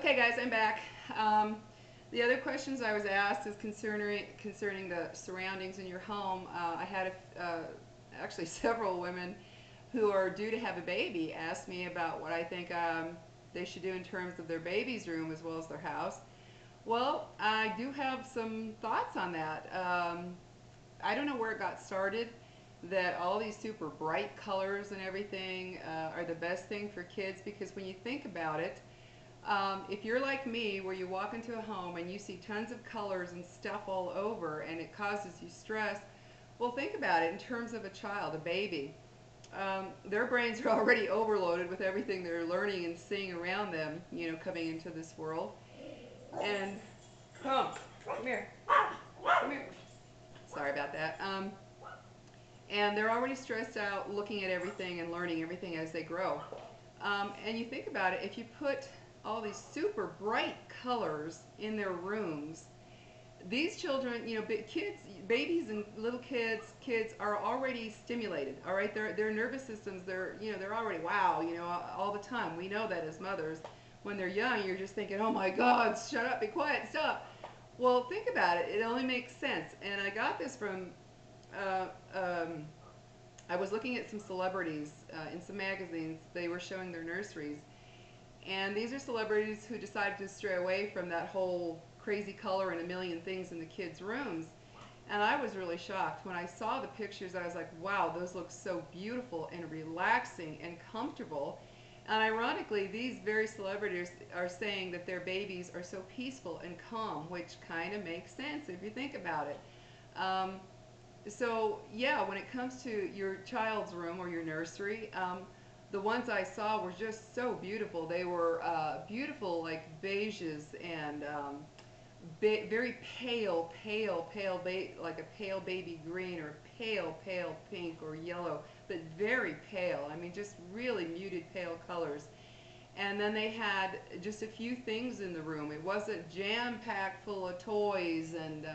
Okay, guys, I'm back. Um, the other questions I was asked is concerning the surroundings in your home. I had actually several women who are due to have a baby ask me about what I think they should do in terms of their baby's room as well as their house. Well, I do have some thoughts on that. I don't know where it got started that all these super bright colors and everything are the best thing for kids because when you think about it, if you're like me, where you walk into a home and you see tons of colors and stuff all over and it causes you stress, well, think about it in terms of a child, a baby. Their brains are already overloaded with everything they're learning and seeing around them, coming into this world. And come here, come here. Sorry about that. And they're already stressed out looking at everything and learning everything as they grow. And you think about it, if you put all these super bright colors in their rooms, these children, kids, babies and little kids are already stimulated. All right, their nervous systems, they're already wow, all the time. We know that as mothers. When they're young, you're just thinking, oh my God, shut up, be quiet, stop. Well, think about it. It only makes sense. And I got this from uh, um, I was looking at some celebrities in some magazines. They were showing their nurseries. And these are celebrities who decided to stray away from that whole crazy color and a million things in the kids' rooms. And I was really shocked. When I saw the pictures, I was like, wow, those look so beautiful and relaxing and comfortable. And ironically, these very celebrities are saying that their babies are so peaceful and calm, which kind of makes sense if you think about it. Um, so yeah, when it comes to your child's room or your nursery, the ones I saw were just so beautiful. They were beautiful, like beiges and very like a pale baby green or pale pink or yellow, but very pale. I mean, just really muted pale colors. And then they had just a few things in the room. It wasn't jam packed full of toys and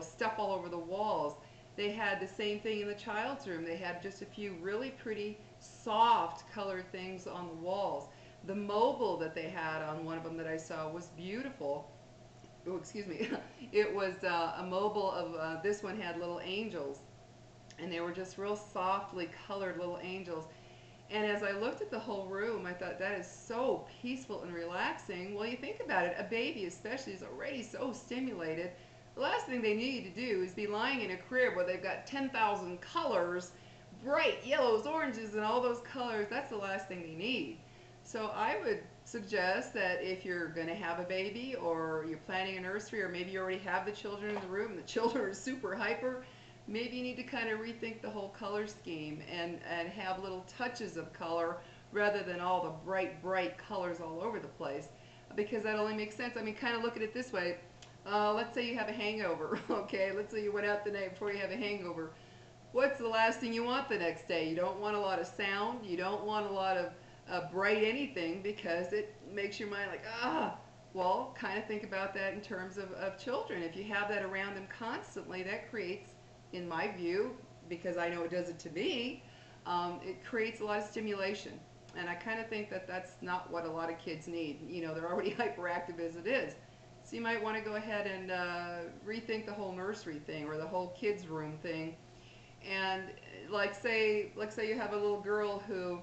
stuff all over the walls. They had the same thing in the child's room. They had just a few really pretty soft colored things on the walls. The mobile that they had on one of them that I saw was beautiful. Oh, excuse me. It was a mobile of this one had little angels, and they were just real softly colored little angels. And as I looked at the whole room, I thought that is so peaceful and relaxing. Well, you think about it, a baby especially is already so stimulated. The last thing they need to do is be lying in a crib where they've got 10,000 colors, bright yellows, oranges, and all those colors. That's the last thing they need. So I would suggest that if you're going to have a baby or you're planning a nursery or maybe you already have the children in the room and the children are super hyper, maybe you need to kind of rethink the whole color scheme and have little touches of color rather than all the bright colors all over the place, because that only makes sense. I mean, kind of look at it this way. Let's say you have a hangover, okay? Let's say you went out the night before you have a hangover. What's the last thing you want the next day? You don't want a lot of sound. You don't want a lot of bright anything because it makes your mind like, ah. Well, kind of think about that in terms of children. If you have that around them constantly, that creates, in my view, because I know it does it to me, it creates a lot of stimulation. And I kind of think that that's not what a lot of kids need. They're already hyperactive as it is. So you might want to go ahead and rethink the whole nursery thing or the whole kids room thing. And like say you have a little girl who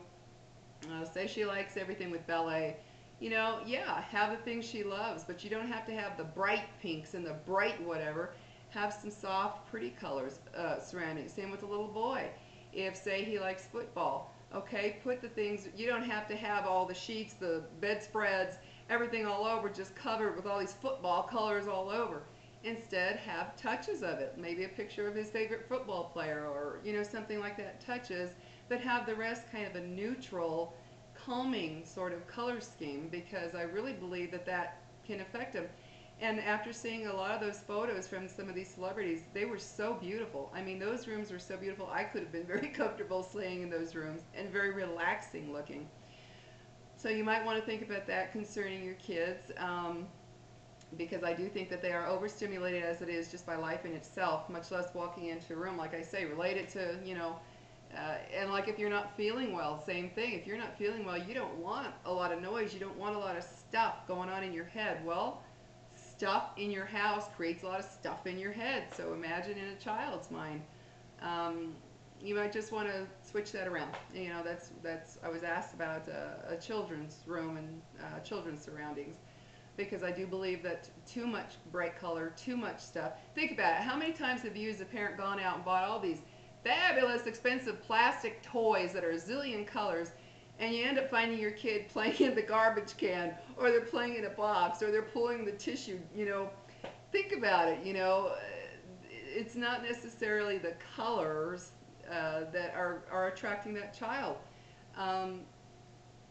say she likes everything with ballet. Yeah, have the things she loves, but you don't have to have the bright pinks and the bright whatever. Have some soft, pretty colors surrounding. Same with the little boy. If, say, he likes football, okay, put the things, you don't have to have all the sheets, the bedspreads, everything all over, just covered with all these football colors all over. Instead, have touches of it. Maybe a picture of his favorite football player or, something like that, touches, but have the rest kind of a neutral, calming sort of color scheme because I really believe that that can affect him. And after seeing a lot of those photos from some of these celebrities, they were so beautiful. I mean, those rooms were so beautiful. I could have been very comfortable staying in those rooms and very relaxing looking. So you might want to think about that concerning your kids. Because I do think that they are overstimulated as it is just by life in itself, much less walking into a room, like I say, related to, And like if you're not feeling well, same thing. If you're not feeling well, you don't want a lot of noise. You don't want a lot of stuff going on in your head. Well, stuff in your house creates a lot of stuff in your head. So imagine in a child's mind. Um, you might just want to switch that around. You know, that's. I was asked about a children's room and children's surroundings because I do believe that too much bright color, too much stuff. Think about it. How many times have you as a parent gone out and bought all these fabulous, expensive plastic toys that are a zillion colors, and you end up finding your kid playing in the garbage can, or they're playing in a box, or they're pulling the tissue, you know. Think about it, you know. It's not necessarily the colors that are attracting that child. Um,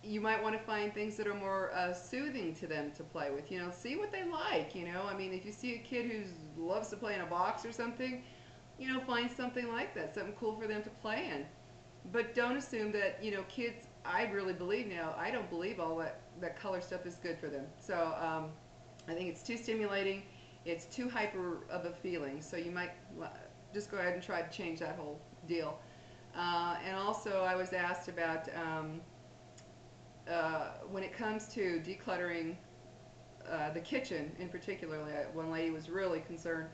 you might want to find things that are more soothing to them to play with. You know, see what they like. You know, I mean, if you see a kid who loves to play in a box or something, you know, find something like that, something cool for them to play in. But don't assume that, you know, kids. I really believe now. I don't believe all that color stuff is good for them. So I think it's too stimulating. It's too hyper of a feeling. So you might just go ahead and try to change that whole deal. And also, I was asked about. When it comes to decluttering the kitchen in particular, one lady was really concerned.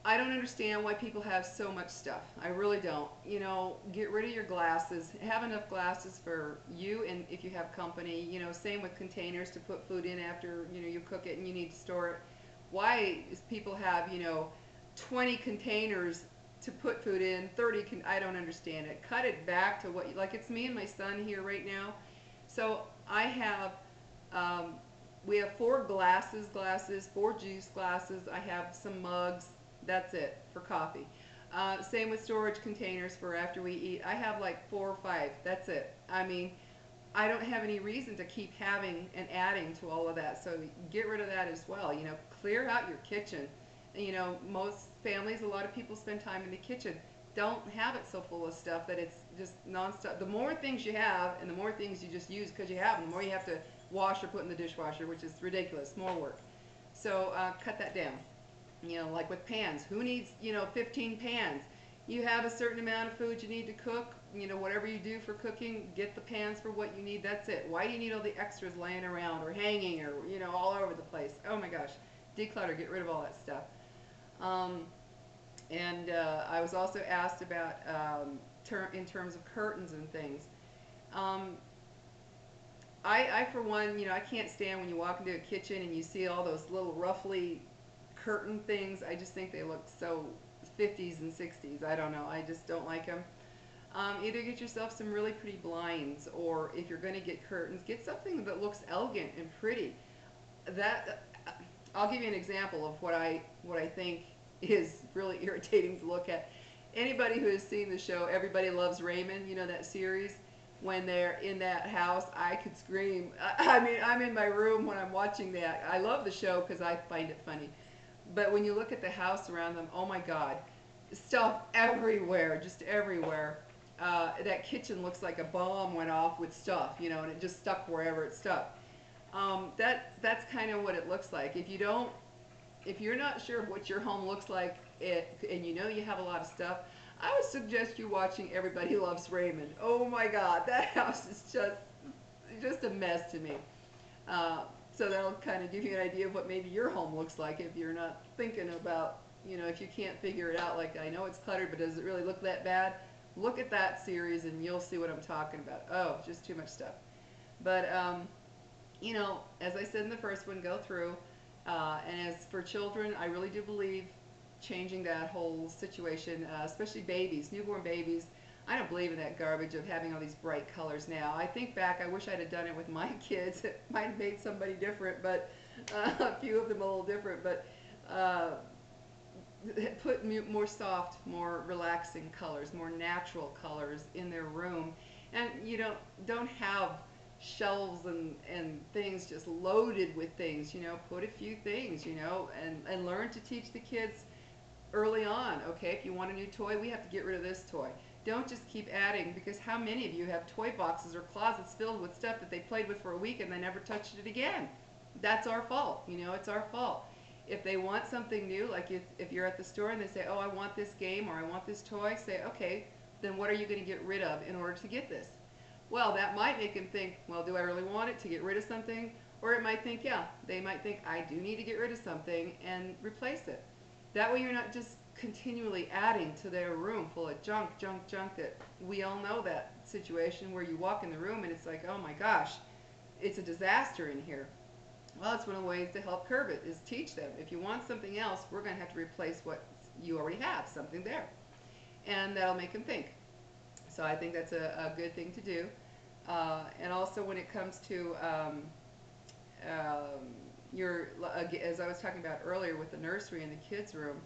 I don't understand why people have so much stuff. I really don't. You know, get rid of your glasses. Have enough glasses for you and if you have company. You know, same with containers to put food in after, you know, you cook it and you need to store it. Why is people have, you know, 20 containers to put food in, 30 I don't understand it. Cut it back to what, like it's me and my son here right now. So I have, we have 4 glasses, 4 juice glasses. I have some mugs. That's it for coffee. Same with storage containers for after we eat. I have like 4 or 5. That's it. I mean, I don't have any reason to keep having and adding to all of that. So get rid of that as well. You know, clear out your kitchen. You know, most families, a lot of people spend time in the kitchen. Don't have it so full of stuff that it's just nonstop. The more things you have and the more things you just use because you have them, the more you have to wash or put in the dishwasher, which is ridiculous, more work. So cut that down. You know, like with pans. Who needs, you know, 15 pans? You have a certain amount of food you need to cook. You know, whatever you do for cooking, get the pans for what you need. That's it. Why do you need all the extras laying around or hanging or, you know, all over the place? Oh my gosh. Declutter. Get rid of all that stuff. Um, and I was also asked about in terms of curtains and things. Um, for one, you know, I can't stand when you walk into a kitchen and you see all those little roughly curtain things. I just think they look so 50s and 60s. I don't know. I just don't like them. Either get yourself some really pretty blinds, or if you're going to get curtains, get something that looks elegant and pretty. That I'll give you an example of what I think is really irritating to look at. Anybody who has seen the show Everybody Loves Raymond, you know that series, when they're in that house, I could scream. I mean, I'm in my room when I'm watching that. I love the show because I find it funny. But when you look at the house around them, oh my God, stuff everywhere, just everywhere. That kitchen looks like a bomb went off with stuff, you know, and it just stuck wherever it stuck. That's kind of what it looks like. If you're not sure what your home looks like, and you know you have a lot of stuff, I would suggest you watching Everybody Loves Raymond. Oh my God, that house is just a mess to me. So that'll kind of give you an idea of what maybe your home looks like if you're not thinking about, you know, if you can't figure it out. Like, I know it's cluttered, but does it really look that bad? Look at that series and you'll see what I'm talking about. Oh, just too much stuff. But, you know, as I said in the first one, go through. And as for children, I really do believe changing that whole situation, especially babies, newborn babies. I don't believe in that garbage of having all these bright colors now. I think back, I wish I'd have done it with my kids. It might have made somebody different, but a few of them a little different. But put more soft, more relaxing colors, more natural colors in their room. And you know, don't have shelves and things just loaded with things. You know, put a few things, you know, and learn to teach the kids early on. Okay, if you want a new toy, we have to get rid of this toy. Don't just keep adding, because how many of you have toy boxes or closets filled with stuff that they played with for a week and they never touched it again? That's our fault. You know, it's our fault. If they want something new, like if you're at the store and they say, oh, I want this game or I want this toy, say, okay, then what are you going to get rid of in order to get this? Well, that might make them think, well, do I really want it to get rid of something? Or it might think, yeah, they might think, I do need to get rid of something and replace it. That way you're not just continually adding to their room full of junk, junk, junk, that we all know that situation where you walk in the room and it's like, oh my gosh, it's a disaster in here. Well, it's one of the ways to help curb it is teach them. If you want something else, we're going to have to replace what you already have, something there. And that'll make them think. So I think that's a good thing to do. And also when it comes to your, as I was talking about earlier with the nursery and the kids' room,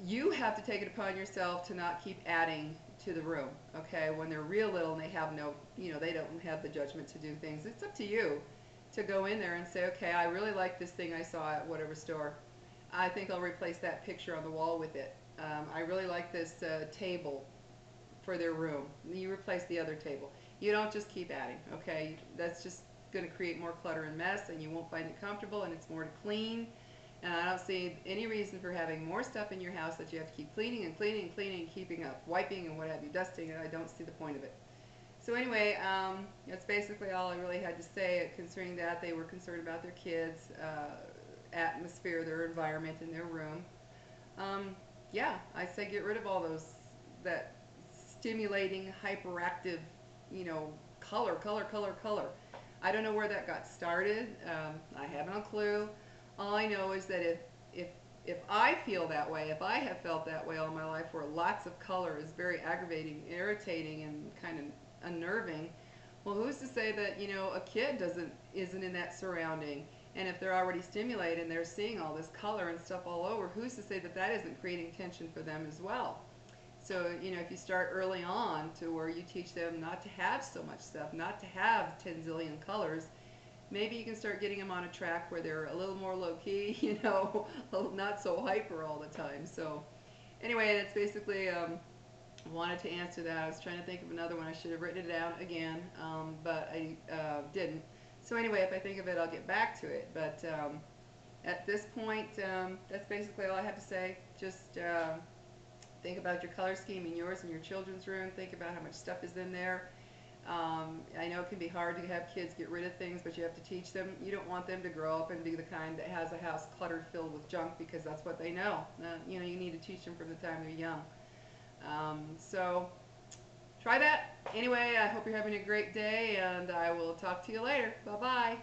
you have to take it upon yourself to not keep adding to the room, okay? When they're real little and they have no, they don't have the judgment to do things. It's up to you to go in there and say, okay, I really like this thing I saw at whatever store. I think I'll replace that picture on the wall with it. I really like this table for their room. You replace the other table. You don't just keep adding, okay? That's just going to create more clutter and mess, and you won't find it comfortable, and it's more to clean. And I don't see any reason for having more stuff in your house that you have to keep cleaning and cleaning and cleaning and keeping up, wiping and what have you, dusting, and I don't see the point of it. So anyway, that's basically all I really had to say concerning that. They were concerned about their kids' atmosphere, their environment in their room. Yeah, I say get rid of all those, that stimulating, hyperactive, color, color, color, color. I don't know where that got started. I have no clue. All I know is that if if I feel that way, if I have felt that way all my life, where lots of color is very aggravating, irritating, and kind of unnerving, well, who's to say that a kid isn't in that surrounding? And if they're already stimulated and they're seeing all this color and stuff all over, who's to say that that isn't creating tension for them as well? So, if you start early on to where you teach them not to have so much stuff, not to have 10 zillion colors, maybe you can start getting them on a track where they're a little more low key, not so hyper all the time. So, anyway, that's basically wanted to answer that. I was trying to think of another one. I should have written it down again, but I didn't. So anyway, if I think of it, I'll get back to it. But at this point, that's basically all I have to say. Just think about your color scheme in yours and your children's room. Think about how much stuff is in there. I know it can be hard to have kids get rid of things, but you have to teach them. You don't want them to grow up and be the kind that has a house cluttered filled with junk, because that's what they know. You need to teach them from the time they're young. So try that. Anyway, I hope you're having a great day, and I will talk to you later. Bye-bye.